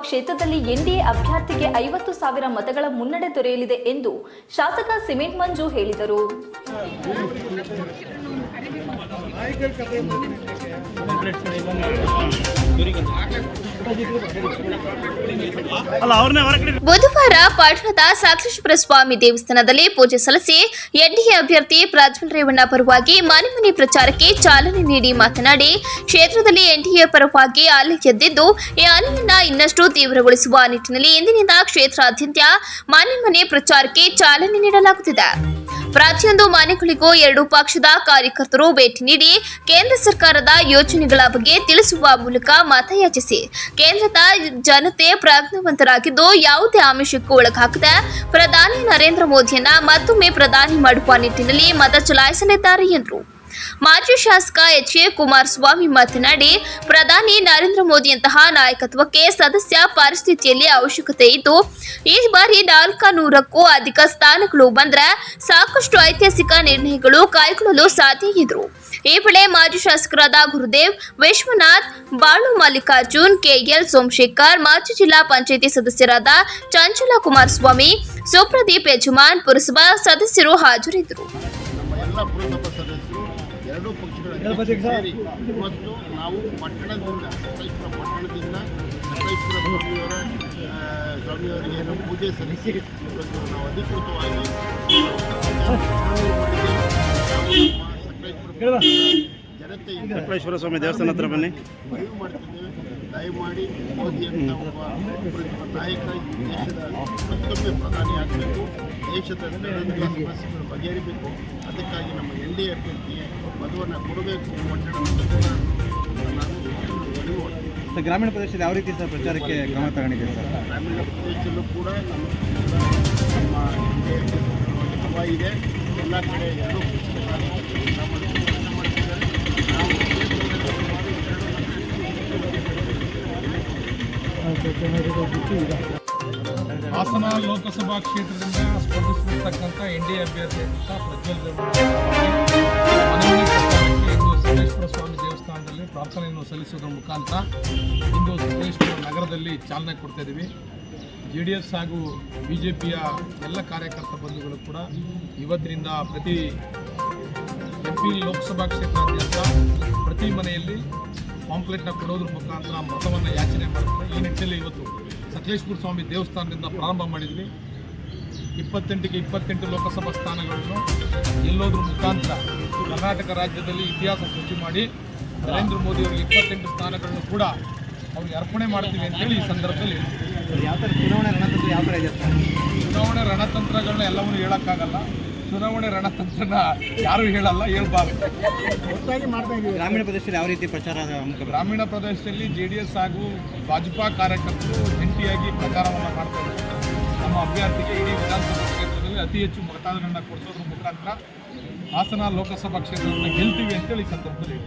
ಕ್ಷೇತ್ರದಲ್ಲಿ ಎನ್ಡಿಎ ಅಭ್ಯರ್ಥಿಗೆ 50,000 ಮತಗಳ ಮುನ್ನಡೆ ದೊರೆಯಲಿದೆ ಎಂದು ಶಾಸಕ ಸಿಮೆಂಟ್ ಮಂಜು ಹೇಳಿದರು. ಬುಧವಾರ ಪಟ್ಟಣದ ಸಕಲೇಶಪುರ ಸ್ವಾಮಿ ದೇವಸ್ಥಾನದಲ್ಲಿ ಪೂಜೆ ಸಲ್ಲಿಸಿ ಎನ್ಡಿಎ ಅಭ್ಯರ್ಥಿ ಪ್ರಜ್ವಲ್ ರೇವಣ್ಣ ಪರವಾಗಿ ಮನೆ ಮನೆ ಪ್ರಚಾರಕ್ಕೆ ಚಾಲನೆ ನೀಡಿ ಮಾತನಾಡಿ, ಕ್ಷೇತ್ರದಲ್ಲಿ ಎನ್ಡಿಎ ಪರವಾಗಿ ಅಲೆ ಎದ್ದಿದ್ದು ಈ ಅಲೆಯನ್ನು ಇನ್ನಷ್ಟು ತೀವ್ರಗೊಳಿಸುವ ನಿಟ್ಟಿನಲ್ಲಿ ಇಂದಿನಿಂದ ಕ್ಷೇತ್ರಾದ್ಯಂತ ಮನೆ ಮನೆ ಪ್ರಚಾರಕ್ಕೆ ಚಾಲನೆ ನೀಡಲಾಗುತ್ತಿದೆ. ಪ್ರತಿಯೊಂದು ಮನೆಗಳಿಗೂ 2 ಪಕ್ಷದ ಕಾರ್ಯಕರ್ತರು ಭೇಟಿ ನೀಡಿ ಕೇಂದ್ರ ಸರ್ಕಾರದ ಯೋಜನೆಗಳ ಬಗ್ಗೆ ತಿಳಿಸುವ ಮೂಲಕ ಮತಯಾಚಿಸಿ ಕೇಂದ್ರದ ಜನತೆ ಪ್ರಜ್ಞಾವಂತರಾಗಿದ್ದು ಯಾವುದೇ ಆಮಿಷಕ್ಕೂ ಒಳಗಾಗದೆ ಪ್ರಧಾನಿ ನರೇಂದ್ರ ಮೋದಿಯನ್ನ ಮತ್ತೊಮ್ಮೆ ಪ್ರಧಾನಿ ಮಾಡುವ ನಿಟ್ಟಿನಲ್ಲಿ ಮತ ಚಲಾಯಿಸಲಿದ್ದಾರೆ ಎಂದರು. ಮಾಜಿ ಶಾಸಕ ಎಚ್ ಎ ಕುಮಾರಸ್ವಾಮಿ ಮಾತನಾಡಿ, ಪ್ರಧಾನಿ ನರೇಂದ್ರ ಮೋದಿಯಂತಹ ನಾಯಕತ್ವಕ್ಕೆ ಸದಸ್ಯ ಪರಿಸ್ಥಿತಿಯಲ್ಲಿ ಅವಶ್ಯಕತೆ ಇದ್ದು ಈ ಬಾರಿ 400ಕ್ಕೂ ಅಧಿಕ ಸ್ಥಾನಗಳು ಬಂದರೆ ಸಾಕಷ್ಟು ಐತಿಹಾಸಿಕ ನಿರ್ಣಯಗಳು ಕೈಗೊಳ್ಳಲು ಸಾಧ್ಯ ಎಂದರು. ಈ ವೇಳೆ ಮಾಜಿ ಶಾಸಕರಾದ ಗುರುದೇವ್, ವಿಶ್ವನಾಥ್, ಬಾಳು ಮಲ್ಲಿಕಾರ್ಜುನ್, ಕೆಎಲ್ ಸೋಮಶೇಖರ್, ಮಾಜಿ ಜಿಲ್ಲಾ ಪಂಚಾಯಿತಿ ಸದಸ್ಯರಾದ ಚಂಚಲ ಕುಮಾರಸ್ವಾಮಿ, ಸುಪ್ರದೀಪ್ ಯಜಮಾನ್, ಪುರಸಭಾ ಸದಸ್ಯರು ಹಾಜರಿದ್ದರು. ಎರಡೂ ಪಕ್ಷಗಳ ಸೇರಿ ಇವತ್ತು ನಾವು ಪಟ್ಟಣದಿಂದ ಸಕಲೇಶಪುರ ಸ್ವಾಮಿಯವರಿಗೆ ನಾವು ಪೂಜೆ ಸಲ್ಲಿಸಿ ಇವತ್ತು ನಾವು ಅಧಿಕೃತವಾಗಿ ಸಕಲೇಶಪುರ ಸ್ವಾಮಿ ದೇವಸ್ಥಾನ ಹತ್ರ ಬನ್ನಿ ಮನವಿ ಮಾಡ್ತಿದ್ದೇವೆ. ದಯಮಾಡಿ ಮೋದಿ ಅಂತ ಒಬ್ಬ ನಾಯಕ ದೇಶದ ಮತ್ತೊಮ್ಮೆ ಪ್ರಧಾನಿ ಆಗಬೇಕು, ದೇಶದ ಸಮಸ್ಯೆಗಳು ಬಗೆಹರಿಬೇಕು. ಅದಕ್ಕಾಗಿ ನಮ್ಮ ಎನ್ಡಿಎ ಅಭ್ಯರ್ಥಿಗೆ ಮತವನ್ನು ಕೊಡಬೇಕು. ಗ್ರಾಮೀಣ ಪ್ರದೇಶದಲ್ಲಿ ಯಾವ ರೀತಿ ಸರ್ ಪ್ರಚಾರಕ್ಕೆ ಕ್ರಮ ತಗೊಂಡಿದೆ ಸರ್? ಗ್ರಾಮೀಣ ಪ್ರದೇಶದಲ್ಲೂ ಕೂಡ ನಮ್ಮ ಎನ್ಡಿಎ ಹವಾ ಇದೆ. ಎಲ್ಲ ಕಡೆ ಎರಡೂ ಹಾಸನ ಲೋಕಸಭಾ ಕ್ಷೇತ್ರದಿಂದ ಸ್ಪರ್ಧಿಸಿರ್ತಕ್ಕಂಥ ಎನ್ಡಿಎ ಅಭ್ಯರ್ಥಿ ಪ್ರಜ್ವಲ್ ರೇವಣ್ಣ ಇಂದು ಸಕಲೇಶಪುರ ಸ್ವಾಮಿ ದೇವಸ್ಥಾನದಲ್ಲಿ ಪ್ರಾರ್ಥನೆಯನ್ನು ಸಲ್ಲಿಸುವುದರ ಮುಖಾಂತರ ಇಂದು ಸಕಲೇಶಪುರ ನಗರದಲ್ಲಿ ಚಾಲನೆ ಕೊಡ್ತಾ ಇದ್ದೀವಿ. JDS ಹಾಗೂ BJPಯ ಎಲ್ಲ ಕಾರ್ಯಕರ್ತ ಬಂಧುಗಳು ಕೂಡ ಇವತ್ತಿನಿಂದ ಪ್ರತಿ MP ಲೋಕಸಭಾ ಕ್ಷೇತ್ರಾದ್ಯಂತ ಪ್ರತಿ ಮನೆಯಲ್ಲಿ ಪಾಂಪ್ಲೆಟ್ನ ಕೊಡೋದ್ರ ಮುಖಾಂತರ ಮತವನ್ನು ಯಾಚನೆ ಮಾಡ್ತಾರೆ. ಈ ನಿಟ್ಟಿನಲ್ಲಿ ಇವತ್ತು ಸಕಲೇಶಪುರ ಸ್ವಾಮಿ ದೇವಸ್ಥಾನದಿಂದ ಪ್ರಾರಂಭ ಮಾಡಿದ್ವಿ. 28ಕ್ಕೆ 28 ಲೋಕಸಭಾ ಸ್ಥಾನಗಳನ್ನು ಗೆಲ್ಲೋದ್ರ ಮುಖಾಂತರ ಕರ್ನಾಟಕ ರಾಜ್ಯದಲ್ಲಿ ಇತಿಹಾಸ ಸೃಷ್ಟಿ ಮಾಡಿ ನರೇಂದ್ರ ಮೋದಿ ಅವರಿಗೆ 28 ಸ್ಥಾನಗಳನ್ನು ಕೂಡ ಅವ್ರಿಗೆ ಅರ್ಪಣೆ ಮಾಡ್ತೀವಿ ಅಂತೇಳಿ ಈ ಸಂದರ್ಭದಲ್ಲಿ ಯಾವ ಥರ ಚುನಾವಣೆ ರಣತಂತ್ರ ಯಾವ ಥರ ಇದೆ? ಚುನಾವಣೆ ರಣತಂತ್ರಗಳನ್ನ ಎಲ್ಲವನ್ನೂ ಹೇಳೋಕ್ಕಾಗಲ್ಲ. ಚುನಾವಣೆ ರಣತಂತ್ರನ ಯಾರೂ ಹೇಳಲ್ಲ, ಹೇಳ್ಬಾರ್ದು. ಒಟ್ಟಾಗಿ ಮಾಡ್ತಾ ಇದ್ದೀವಿ. ಗ್ರಾಮೀಣ ಪ್ರದೇಶದಲ್ಲಿ ಯಾವ ರೀತಿ ಪ್ರಚಾರ? ಗ್ರಾಮೀಣ ಪ್ರದೇಶದಲ್ಲಿ JDS ಹಾಗೂ ಭಾಜಪಾ ಕಾರ್ಯಕರ್ತರು ಜಂಟಿಯಾಗಿ ಪ್ರಚಾರವನ್ನು ಮಾಡ್ತಾರೆ. ನಮ್ಮ ಅಭ್ಯರ್ಥಿಗೆ ಇಡೀ ವಿಧಾನಸಭಾ ಕ್ಷೇತ್ರದಲ್ಲಿ ಅತಿ ಹೆಚ್ಚು ಮತದಾರರನ್ನು ಕೊಡಿಸೋದ್ರ ಮುಖಾಂತರ ಹಾಸನ ಲೋಕಸಭಾ ಕ್ಷೇತ್ರವನ್ನು ಗೆಲ್ತೀವಿ ಅಂತೇಳಿ ಈ ಸಂದರ್ಭದಲ್ಲಿ